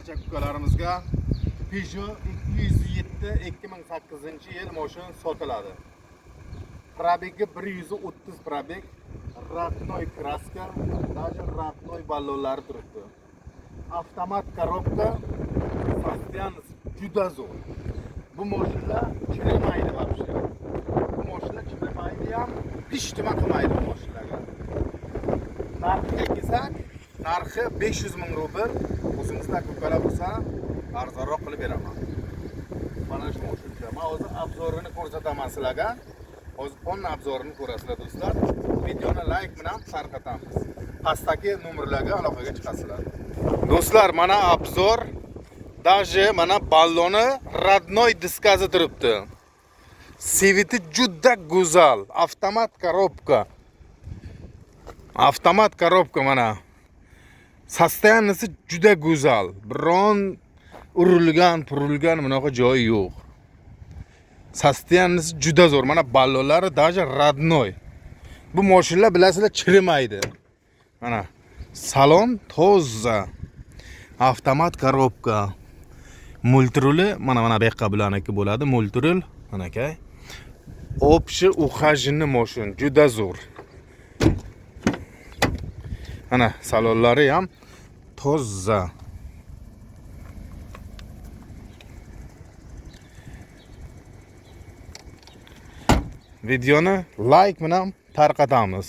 barcha ukalarimizga Peugeot 207 2008-yil mashina sotiladi. Probegi 130 probeg, ratnoy kraska, даже ratnoy ballonlari turibdi. Avtomat korobka, sostoyaniysi juda zo'r. Bu mashina chirimaydi вообще. Bu mashina chirimaydi ham, hech nima qilmaydi bu mashinaga. Narxiga kelsak, narxi 500 ming rubl. O'zingizlar ko'palab bo'lsa, arzonroq qilib beraman. Mana shu mashina. Men hozir obzorini ko'rsataman sizlarga. Hozir o'n obzorini ko'rasizlar do'stlar. Videoni like bilan tarqatamiz. Pastdagi nomerlarga aloqaga chiqasizlar. Do'stlar, mana obzor. Даже mana balloni родной diskazi turibdi. Seviti juda go'zal. Avtomat korobka. Avtomat korobka mana. Sostoyaniysi juda go'zal. Biron urilgan bunaqa joyi yo'q. Sostoyaniysi juda zo'r. Mana ballonlari даже родной. Bu mashinalar bilasizlar chirimaydi. Mana salon toza. Avtomat korobka. Multiruli mana bu yoqqa bilaniki bo'ladi. Multirul mana akay. Общий ухаженный mashina juda zo'r. Ana salonlari ham toza. Videoni like bilan tarqatamiz.